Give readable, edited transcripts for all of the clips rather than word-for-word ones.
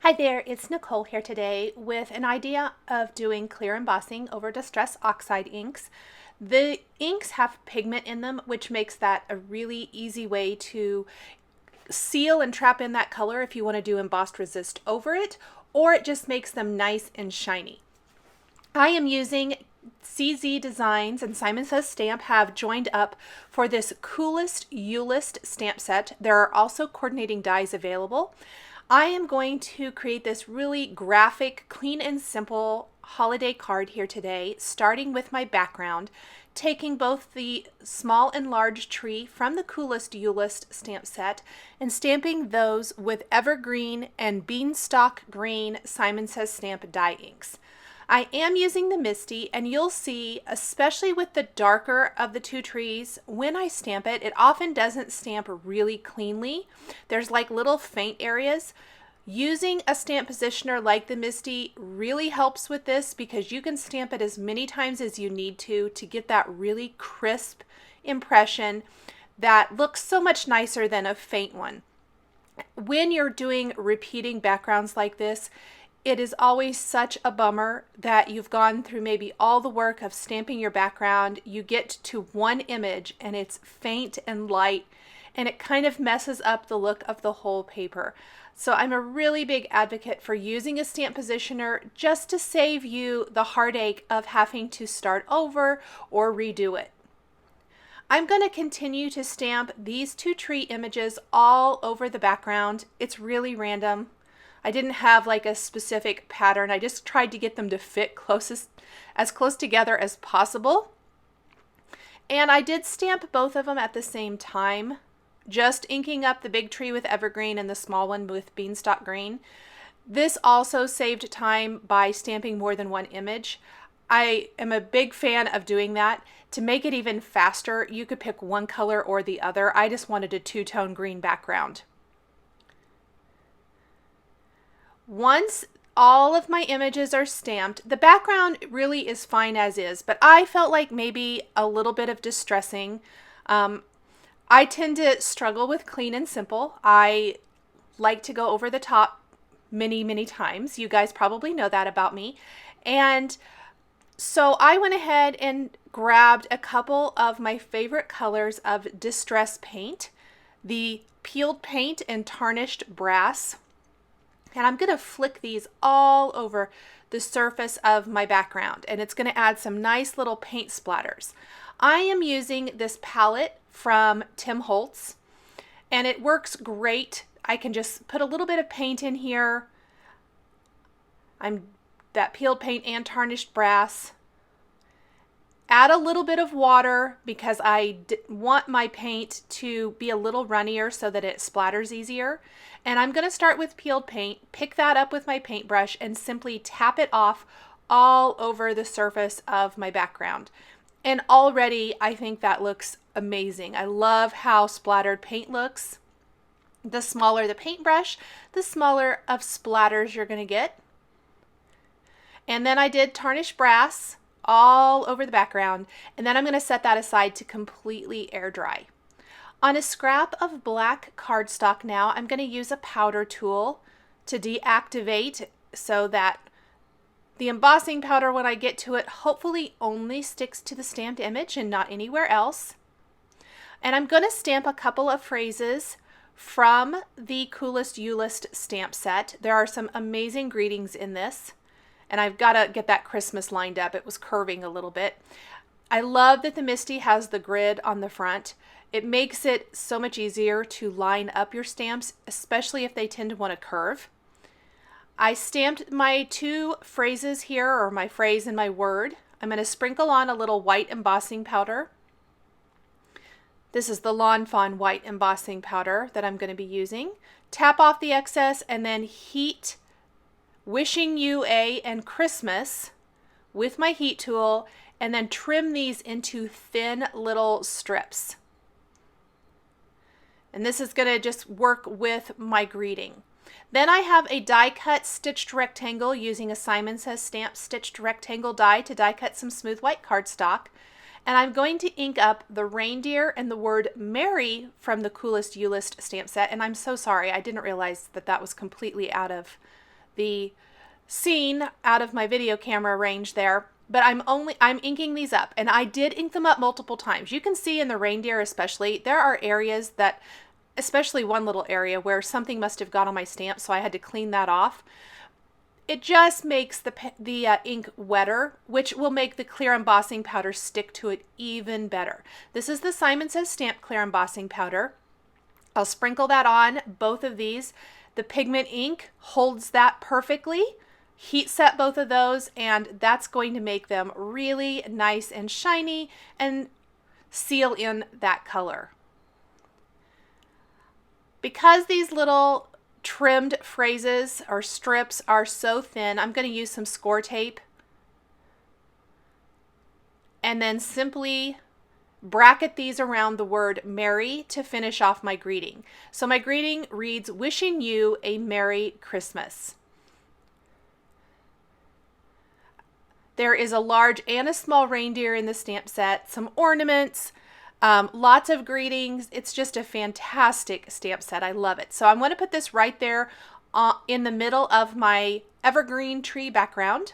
Hi there, it's Nicole here today with an idea of doing clear embossing over Distress Oxide inks. The inks have pigment in them, which makes that a really easy way to seal and trap in that color if you want to do embossed resist over it, or it just makes them nice and shiny. I am using CZ Designs and Simon Says Stamp have joined up for this coolest Yulest stamp set. There are also coordinating dies available. I am going to create this really graphic, clean and simple holiday card here today, starting with my background, taking both the small and large tree from the coolest Yulest stamp set and stamping those with Evergreen and Beanstalk Green Simon Says Stamp die inks. I am using the Misty, and you'll see, especially with the darker of the two trees, when I stamp it, it often doesn't stamp really cleanly. There's like little faint areas. Using a stamp positioner like the Misty really helps with this because you can stamp it as many times as you need to get that really crisp impression that looks so much nicer than a faint one. When you're doing repeating backgrounds like this, it is always such a bummer that you've gone through maybe all the work of stamping your background, you get to one image and it's faint and light, and it kind of messes up the look of the whole paper. So I'm a really big advocate for using a stamp positioner just to save you the heartache of having to start over or redo it. I'm going to continue to stamp these two tree images all over the background. It's really random. I didn't have like a specific pattern. I just tried to get them to fit as close together as possible. And I did stamp both of them at the same time, just inking up the big tree with Evergreen and the small one with Beanstalk Green. This also saved time by stamping more than one image. I am a big fan of doing that. To make it even faster, you could pick one color or the other. I just wanted a two-tone green background. Once all of my images are stamped, the background really is fine as is, but I felt like maybe a little bit of distressing. I tend to struggle with clean and simple. I like to go over the top many times. You guys probably know that about me. And so I went ahead and grabbed a couple of my favorite colors of distress paint, the peeled paint and tarnished brass. And I'm going to flick these all over the surface of my background, and it's going to add some nice little paint splatters. I am using this palette from Holtz, and it works great. I can just put a little bit of paint in here. That peeled paint and tarnished brass. Add a little bit of water because I want my paint to be a little runnier so that it splatters easier. And I'm going to start with peeled paint, pick that up with my paintbrush, and simply tap it off all over the surface of my background. And already I think that looks amazing. I love how splattered paint looks. The smaller the paintbrush, the smaller of splatters you're going to get. And then I did tarnished brass all over the background, and then I'm going to set that aside to completely air dry. On a scrap of black cardstock now, I'm going to use a powder tool to deactivate so that the embossing powder, when I get to it, hopefully only sticks to the stamped image and not anywhere else. And I'm going to stamp a couple of phrases from the coolest Yulest stamp set. There are some amazing greetings in this. And I've got to get that Christmas lined up. It was curving a little bit. I love that the Misty has the grid on the front. It makes it so much easier to line up your stamps, especially if they tend to want to curve. I stamped my two phrases here, or my phrase and my word. I'm going to sprinkle on a little white embossing powder. This is the Lawn Fawn white embossing powder that I'm going to be using. Tap off the excess and then heat Wishing You a and Christmas with my heat tool, and then trim these into thin little strips. And this is going to just work with my greeting. Then I have a die cut stitched rectangle using a Simon Says Stamp stitched rectangle die to die cut some smooth white cardstock. And I'm going to ink up the reindeer and the word Merry from the coolest Yulest stamp set. And I'm so sorry, I didn't realize that that was completely out of the scene out of my video camera range there. But I'm inking these up, and I did ink them up multiple times. You can see in the reindeer especially, there are areas that, especially one little area where something must have got on my stamp, so I had to clean that off. It just makes the ink wetter, which will make the clear embossing powder stick to it even better. This is the Simon Says Stamp Clear Embossing Powder. I'll sprinkle that on both of these. The pigment ink holds that perfectly. Heat set both of those, and that's going to make them really nice and shiny and seal in that color. Because these little trimmed phrases or strips are so thin, I'm going to use some score tape and then simply bracket these around the word Merry to finish off my greeting. So my greeting reads, "Wishing you a Merry Christmas." There is a large and a small reindeer in the stamp set, some ornaments, lots of greetings. It's just a fantastic stamp set. I love it. So I'm going to put this right there in the middle of my evergreen tree background.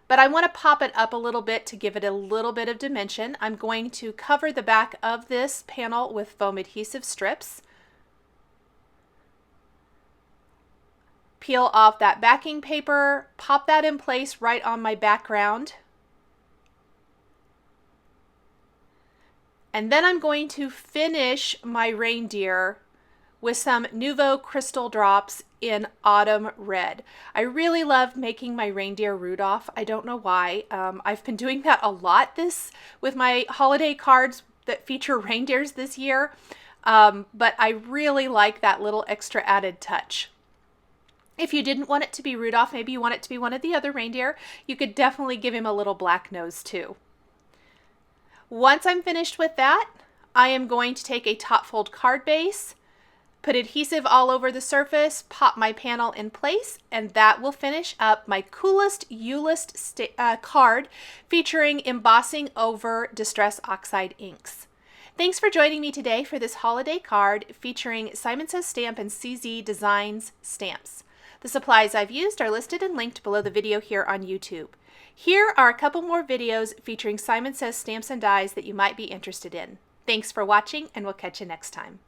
But I want to pop it up a little bit to give it a little bit of dimension. I'm going to cover the back of this panel with foam adhesive strips. Peel off that backing paper, pop that in place right on my background. And then I'm going to finish my reindeer with some Nuvo crystal drops in autumn red. I really love making my reindeer Rudolph. I don't know why. I've been doing that a lot with my holiday cards that feature reindeers this year. But I really like that little extra added touch. If you didn't want it to be Rudolph, maybe you want it to be one of the other reindeer, you could definitely give him a little black nose too. Once I'm finished with that, I am going to take a top fold card base, put adhesive all over the surface, pop my panel in place, and that will finish up my coolest Yulest card featuring embossing over Distress Oxide inks. Thanks for joining me today for this holiday card featuring Simon Says Stamp and CZ Designs stamps. The supplies I've used are listed and linked below the video here on YouTube. Here are a couple more videos featuring Simon Says stamps and dies that you might be interested in. Thanks for watching, and we'll catch you next time.